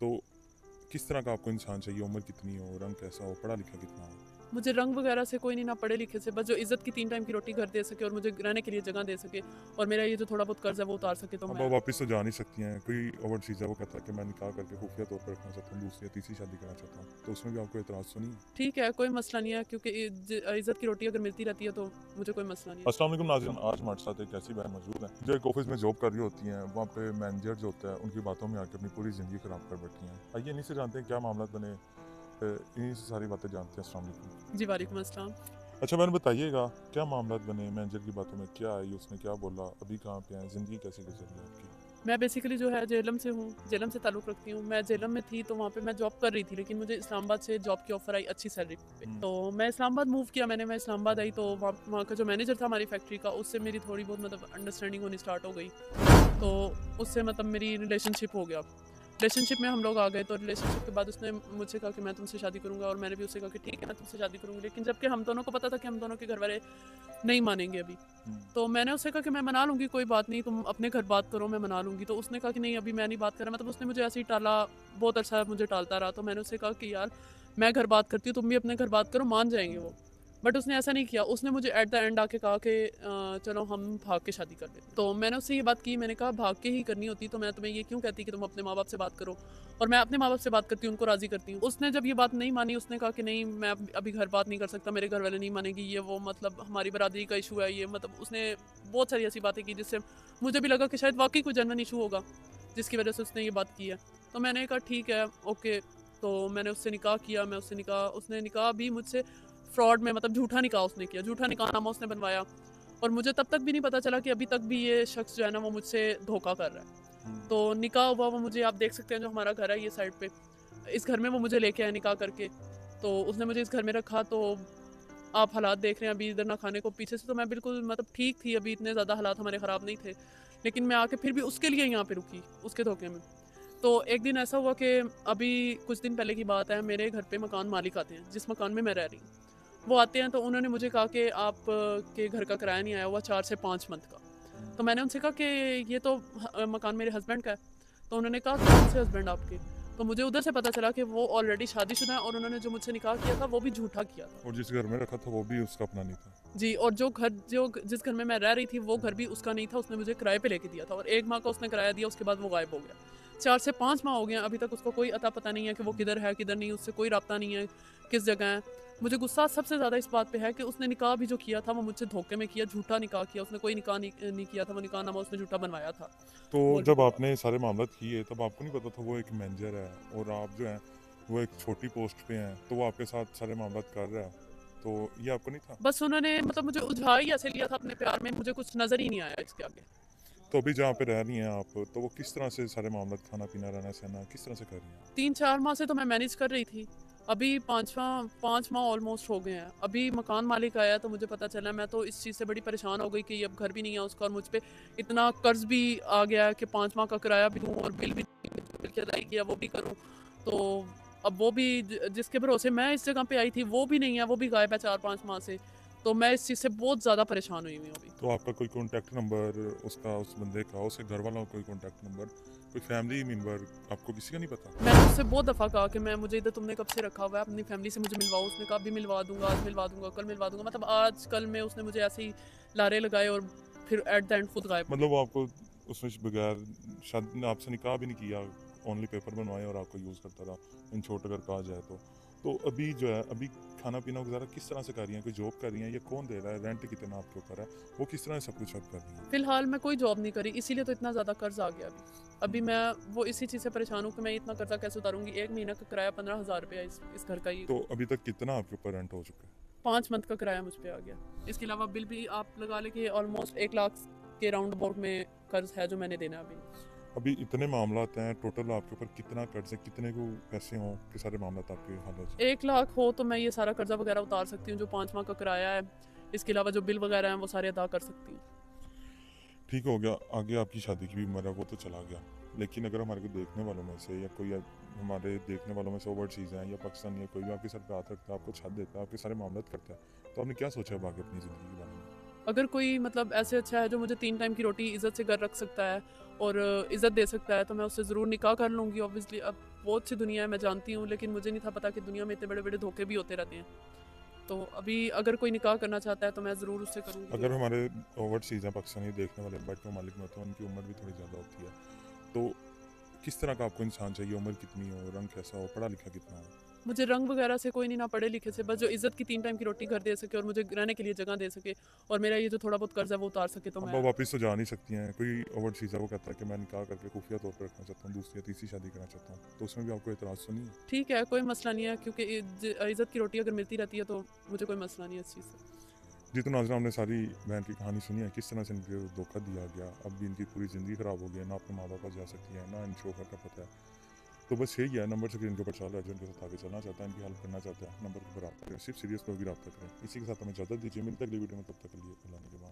तो किस तरह का आपको इंसान चाहिए, उम्र कितनी हो, रंग कैसा हो, पढ़ा लिखा कितना हो? मुझे रंग वगैरह से कोई नहीं, ना पढ़े लिखे से, बस जो इज़्ज़त की 3 टाइम की रोटी घर दे सके और मुझे रहने के लिए जगह दे सके और मेरा ये जो थोड़ा बहुत कर्ज़ है वो उतार सके तो अब मैं। आप वापस तो जा नहीं सकती हैं, कोई ओवर चीज़ है वो कहता है कि मैं निकाह करके खुफिया तौर पर रखना चाहता हूँ, दूसरी या तीसरी शादी करना चाहता हूँ, तो उसमें भी आपको एतराज़ तो नहीं है? ठीक है, कोई मसला नहीं है क्योंकि इज़्ज़त की रोटी अगर मिलती रहती है तो मुझे कोई मसला नहीं है। अस्सलाम वालेकुम नाज़रीन, आज हमारे साथ एक ऐसी बहन मौजूद है जो एक ऑफिस में जॉब कर रही होती हैं, वहाँ पे मैनेजर जो होता है उनकी बातों में आके अपनी पूरी ज़िंदगी ख़राब कर बैठी हैं। आइए इन्हीं से जानते हैं क्या मामला बने, इन्हीं से सारी बातें जानते हैं। अस्सलाम वालेकुम। जी, वालेकुम अस्सलाम। अच्छा मैंने बताइएगा क्या मामला बने, मैनेजर की बातों में क्या आई, उसने क्या बोला, अभी कहाँ पे हैं, ज़िंदगी कैसी गुजर रही है आपकी? मैं बेसिकली जो है जेहलम से हूँ, जेहलम से ताल्लुक़ रखती हूँ। मैं जेहलम में थी तो वहाँ पे मैं जॉब कर रही थी, लेकिन मुझे इस्लामाबाद से जॉब की ऑफ़र आई अच्छी सैलरी पे। हुँ। तो मैं इस्लामाबाद मूव किया मैंने, मैं इस्लामाबाद आई तो वहाँ वहाँ का जो मैनेजर था हमारी फैक्ट्री का, उससे मेरी थोड़ी बहुत मतलब अंडरस्टैंडिंग होनी स्टार्ट हो गई। तो उससे मतलब मेरी रिलेशनशिप हो गया। रिलेशनशिप में हम लोग आ गए, तो रिलेशनशिप के बाद उसने मुझसे कहा कि मैं तुमसे शादी करूँगा और मैंने भी उससे कहा कि ठीक है मैं तुमसे शादी करूँगी। लेकिन जबकि हम दोनों को पता था कि हम दोनों के घरवाले नहीं मानेंगे अभी। हुँ। तो मैंने उससे कहा कि मैं मना लूँगी, कोई बात नहीं, तुम अपने घर बात करो, मैं मना लूँगी। तो उसने कहा कि नहीं अभी मैं नहीं बात कर रहा, मतलब उसने मुझे ऐसे ही टाला, बहुत अच्छा मुझे टालता रहा। तो मैंने उससे कहा कि यार मैं घर बात करती हूँ, तुम भी अपने घर बात करो, मान जाएँगे वो। बट उसने ऐसा नहीं किया, उसने मुझे एट द एंड आके कहा कि चलो हम भाग के शादी कर लेते हैं। तो मैंने उससे ये बात की, मैंने कहा भाग के ही करनी होती तो मैं तुम्हें ये क्यों कहती कि तुम अपने माँ-बाप से बात करो, और मैं अपने माँ-बाप से बात करती हूँ, उनको राज़ी करती हूँ। उसने जब ये बात नहीं मानी, उसने कहा कि नहीं मैं अभी घर बात नहीं कर सकता, मेरे घर वाले नहीं मानेंगे, ये वो, मतलब हमारी बरादरी का इशू है ये, मतलब उसने बहुत सारी ऐसी बातें की जिससे मुझे भी लगा कि शायद वाक़ई कोई जेन्युइन इशू होगा, जिसकी वज़ह से उसने ये बात की है। तो मैंने कहा ठीक है, ओके। तो मैंने उससे निकाह किया, मैं उससे निकाह, उसने निकाह भी मुझसे फ्रॉड में, मतलब झूठा निकाह उसने किया, झूठा निकाहनामा उसने बनवाया और मुझे तब तक भी नहीं पता चला कि अभी तक भी ये शख्स जो है ना वो मुझसे धोखा कर रहा है। हुँ। तो निकाह हुआ, वो मुझे आप देख सकते हैं जो हमारा घर है ये साइड पे, इस घर में वो मुझे लेके आया निकाह करके। तो उसने मुझे इस घर में रखा, तो आप हालात देख रहे हैं अभी इधर ना खाने को, पीछे से तो मैं बिल्कुल मतलब ठीक थी, अभी इतने ज़्यादा हालात हमारे ख़राब नहीं थे। लेकिन मैं आके फिर भी उसके लिए यहाँ पे रुकी, उसके धोखे में। तो एक दिन ऐसा हुआ कि अभी कुछ दिन पहले की बात है, मेरे घर पे मकान मालिक आते हैं, जिस मकान में मैं रह रही हूँ। वो आते हैं तो उन्होंने मुझे कहा कि आप के घर का किराया नहीं आया हुआ 4 से 5 मंथ का। हुँ। तो मैंने उनसे कहा कि ये तो मकान मेरे हस्बैंड का है। तो उन्होंने कहा कौन से हस्बैंड आपके? तो मुझे उधर से पता चला कि वो ऑलरेडी शादीशुदा हैं और उन्होंने जो मुझसे निकाह किया था वो भी झूठा किया था। और जिस घर में रखा था वो भी उसका अपना नहीं था? जी, और जिस घर में मैं रह रही थी वो घर भी उसका नहीं था, उसने मुझे किराए पे लेके दिया था और 1 माह का उसने किराया दिया, उसके बाद वो गायब हो गया। 4 से 5 माह हो गए हैं, अभी तक उसको कोई अता पता नहीं है कि वो किधर है, किधर नहीं, उससे कोई राब्ता नहीं है, किस जगह है। मुझे गुस्सा सबसे ज़्यादा इस बात पे है कि उसने निकाह भी जो किया था वो मुझसे धोखे में किया, झूठा निकाह किया, उसने कोई निकाह नहीं किया था, वो निकाहनामा उसने झूठा बनवाया था। तो बोल के जब गया। आपने सारे मामलात किए तब आपको नहीं पता था वो एक मैनेजर है और आप जो हैं वो एक छोटी पोस्ट पे हैं, तो वो आपके साथ सारे मामलात कर रहा है, तो ये आपको नहीं था? बस उन्होंने मतलब मुझे उलझा ही ऐसे लिया था अपने प्यार में, मुझे कुछ नज़र ही नहीं आया इसके आगे। तो अभी जहाँ पे रह रही हैं आप, तो वो किस तरह से सारे मामलात, खाना-पीना, रहना-सहना किस तरह से कर रही हैं? 3-4 माह से तो मैं मैनेज कर रही थी। अभी 5 माह ऑलमोस्ट हो गए हैं। अभी मकान मालिक आया तो मुझे पता चला, मैं तो इस चीज़ से बड़ी परेशान हो गई कि अब घर भी नहीं है उसका और मुझ पे इतना कर्ज़ भी आ गया है कि 5 माह का किराया भी दूँ और बिल भी बिल की अदायगी किया वो भी करूँ। तो अब वो भी जिसके भरोसे मैं इस जगह पे आई थी वो भी नहीं है, वो भी गायब है 4-5 माह से। तो मैं इस चीज़ से बहुत ज़्यादा परेशान हुई हूँ अभी। तो आपका कोई कॉन्टैक्ट नंबर उसका, उस बंदे का, उसके घर वालों का कोई कॉन्टैक्ट नंबर, कोई फैमिली मेंबर आपको किसी का नहीं पता? मैंने उससे बहुत दफ़ा कहा कि मैं मुझे इधर तुमने कब से रखा हुआ है, अपनी फैमिली से मुझे मिलवाओ। उसने कहा अभी मिलवा दूँगा, आज मिलवा दूँगा, कल मिलवा दूँगा। मतलब आज कल में उसने मुझे ऐसे ही लारे लगाए और फिर एट द एंड खुद गायब हो मतलब वो आपको उसमें बगैर शादी आपसे निकाह भी नहीं किया, ओनली पेपर बनवाए और आपको यूज़ करता रहा, इन शॉर्ट अगर कहा जाए तो। तो अभी जो है, अभी खाना-पीना गुज़ारा किस तरह से कर रही हैं? कोई जॉब कर रही हैं या कौन दे रहा है? रेंट कितना आपके ऊपर है? वो किस तरह से सब कुछ आप कर रही हैं? फिलहाल मैं कोई जॉब नहीं करी, इसीलिए तो इतना ज़्यादा कर्ज़ आ गया अभी। अभी हुँ। मैं वो इसी चीज़ से परेशान हूँ कि मैं इतना कर्ज़ा कैसे उतारूँगी। 1 महीने का किराया 15,000 रुपया है इस घर का ही। तो अभी तक कितना आपके ऊपर रेंट हो चुका है? 5 मंथ का किराया मुझ पे आ गया। इसके अलावा बिल भी आप लगा लें कि ऑलमोस्ट 1 लाख के राउंड अबाउट में कर्ज़ है जो मैंने देना है अभी। अभी इतने मामलात हैं, टोटल आपके ऊपर कितना कर्ज़ है? कितने को पैसे हों कि सारे मामलात आपके हल हो जाएँ? 1 लाख हो तो मैं ये सारा कर्ज़ा वगैरह उतार सकती हूँ, जो 5 माह का किराया है। इसके अलावा जो बिल वगैरह हैं वो सारे अदा कर सकती हूँ। ठीक हो गया, आगे आपकी शादी की भी उम्र है, वो तो चला गया। लेकिन अगर हमारे को देखने वालों में से या कोई हमारे देखने वालों में से ओवरसीज़ हैं या पाकिस्तानी या कोई भी आपके सर पे हाथ रखता है, आपको छत देता है, आपके सारे मामलात करता है, तो आपने क्या सोचा है आगे अपनी ज़िंदगी के बारे में? अगर कोई मतलब ऐसे अच्छा है जो मुझे 3 टाइम की रोटी इज़्ज़त से घर रख सकता है और इज़्ज़त दे सकता है तो मैं उससे ज़रूर निकाह कर लूँगी ऑब्वियसली। अब बहुत अच्छी दुनिया है, मैं जानती हूँ, लेकिन मुझे नहीं था पता कि दुनिया में इतने बड़े-बड़े धोखे भी होते रहते हैं। तो अभी अगर कोई निकाह करना चाहता है तो मैं ज़रूर उससे करूँगी। अगर हमारे ओवरसीज़ हैं पाकिस्तानी देखने वाले बैठ के ममालिक में होते हैं, उनकी उम्र भी थोड़ी ज़्यादा होती है, तो किस तरह का आपको इंसान चाहिए, उम्र कितनी हो, रंग कैसा हो, पढ़ा लिखा कितना हो? मुझे रंग वगैरह से कोई नहीं, ना पढ़े लिखे से, बस जो इज़्ज़त की 3 टाइम की रोटी घर दे सके और मुझे रहने के लिए जगह दे सके और मेरा ये जो थोड़ा बहुत कर्ज़ है वो उतार सके, तो अब मैं। वो वापस तो जा नहीं सकती हैं, कोई ओवरसीज़ है वो कहता है कि मैं निकाह करके खुफिया तौर पर रखना चाहता हूँ, दूसरी या तीसरी शादी करना चाहता हूँ, तो उसमें भी आपको एतराज़ तो नहीं है? ठीक है, कोई मसला नहीं है, क्योंकि इज़्ज़त की रोटी अगर मिलती रहती है तो मुझे कोई मसला नहीं है इस चीज़ से। जी, तो नाज़रीन, हमने सारी बहन की कहानी सुनी है, किस तरह से इनको धोखा दिया गया, अब भी इनकी पूरी ज़िंदगी ख़राब हो गई है, ना अपने माँ-बाप पास जा सकती हैं, ना इन शौहर का पता है। तो बस यही है, नंबर स्क्रीन के ऊपर चल रहा है, जो इनके साथ आगे चलना चाहता है, इनकी हेल्प करना चाहता है, नंबर के ऊपर रब्ता करें, सिर्फ सीरियस लोग ही रब्ता करें। इसी के साथ हमें इजाज़त दीजिए, मिलते हैं अगली वीडियो में, तब तक के लिए अल्लाह निगहबान।